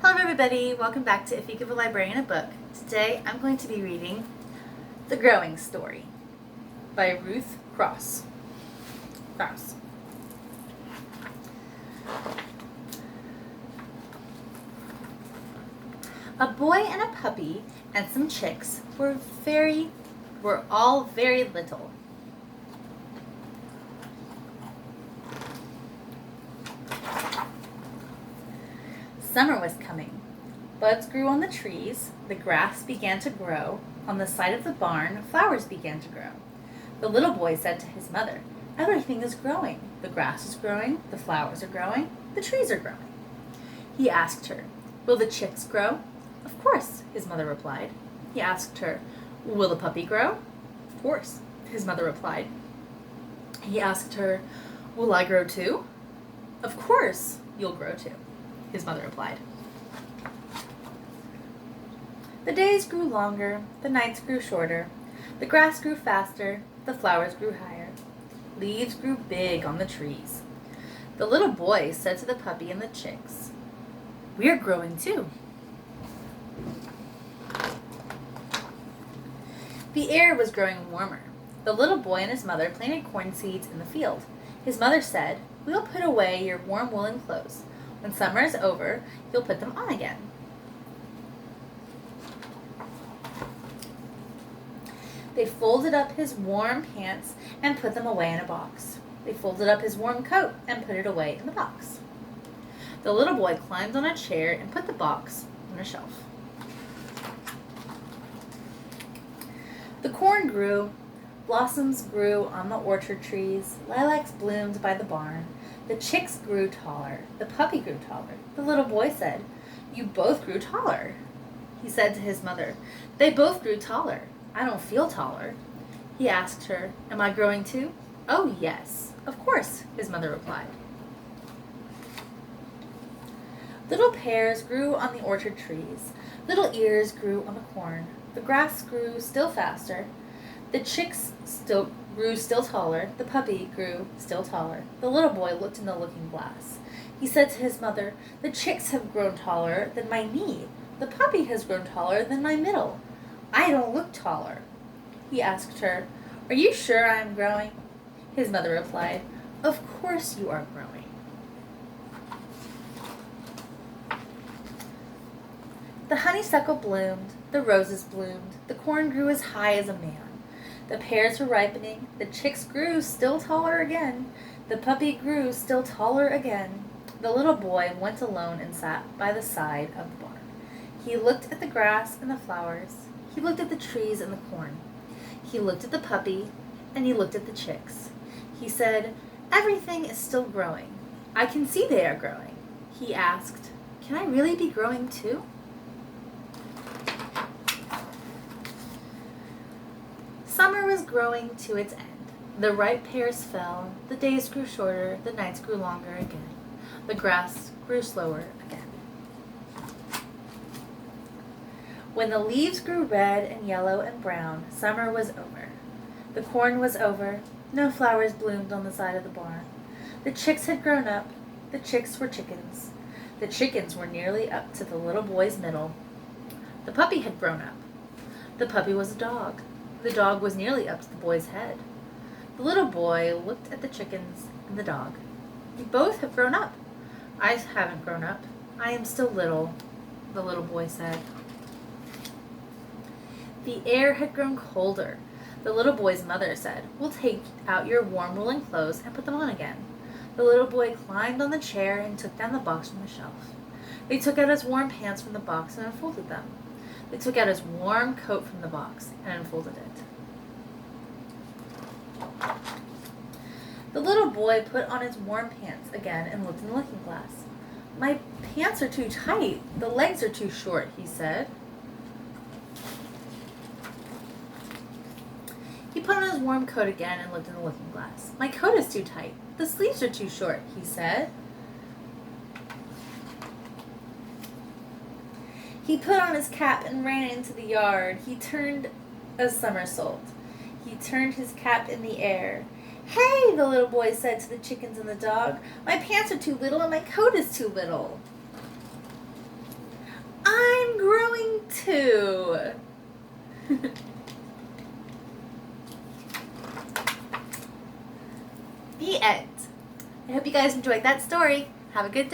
Hello everybody, welcome back to If You Give a Librarian a Book. Today I'm going to be reading The Growing Story by Ruth Krauss. A boy and a puppy and some chicks were all very little. Summer was coming. Buds grew on the trees, the grass began to grow, on the side of the barn flowers began to grow. The little boy said to his mother, "Everything is growing. The grass is growing, the flowers are growing, the trees are growing." He asked her, "Will the chicks grow?" "Of course," his mother replied. He asked her, "Will the puppy grow?" "Of course," his mother replied. He asked her, "Will I grow too?" "Of course you'll grow too," his mother replied. The days grew longer, the nights grew shorter, the grass grew faster, the flowers grew higher. Leaves grew big on the trees. The little boy said to the puppy and the chicks, "We're growing too." The air was growing warmer. The little boy and his mother planted corn seeds in the field. His mother said, "We'll put away your warm woolen clothes. When summer is over, you'll put them on again." They folded up his warm pants and put them away in a box. They folded up his warm coat and put it away in the box. The little boy climbed on a chair and put the box on a shelf. The corn grew, blossoms grew on the orchard trees, lilacs bloomed by the barn. The chicks grew taller, the puppy grew taller. The little boy said, "You both grew taller." He said to his mother, "They both grew taller. I don't feel taller." He asked her, "Am I growing too?" "Oh, yes, of course," his mother replied. Little pears grew on the orchard trees. Little ears grew on the corn. The grass grew still faster. The chicks grew still taller. The puppy grew still taller. The little boy looked in the looking glass. He said to his mother, "The chicks have grown taller than my knee. The puppy has grown taller than my middle. I don't look taller." He asked her, "Are you sure I am growing?" His mother replied, "Of course you are growing." The honeysuckle bloomed, the roses bloomed, the corn grew as high as a man. The pears were ripening, the chicks grew still taller again, the puppy grew still taller again. The little boy went alone and sat by the side of the barn. He looked at the grass and the flowers. He looked at the trees and the corn. He looked at the puppy, and he looked at the chicks. He said, "Everything is still growing. I can see they are growing." He asked, "Can I really be growing too?" Summer was growing to its end. The ripe pears fell, the days grew shorter, the nights grew longer again. The grass grew slower again. When the leaves grew red and yellow and brown, summer was over. The corn was over, no flowers bloomed on the side of the barn. The chicks had grown up, the chicks were chickens. The chickens were nearly up to the little boy's middle. The puppy had grown up. The puppy was a dog. The dog was nearly up to the boy's head. The little boy looked at the chickens and the dog. "You both have grown up." "I haven't grown up. I am still little," the little boy said. The air had grown colder. The little boy's mother said, "We'll take out your warm woolen clothes and put them on again." The little boy climbed on the chair and took down the box from the shelf. They took out his warm pants from the box and unfolded them. They took out his warm coat from the box and unfolded it. The little boy put on his warm pants again and looked in the looking glass. "My pants are too tight. The legs are too short," he said. He put on his warm coat again and looked in the looking glass. "My coat is too tight. The sleeves are too short," he said. He put on his cap and ran into the yard. He turned a somersault. He turned his cap in the air. "Hey," the little boy said to the chickens and the dog, "my pants are too little and my coat is too little." The end. I hope you guys enjoyed that story. Have a good day.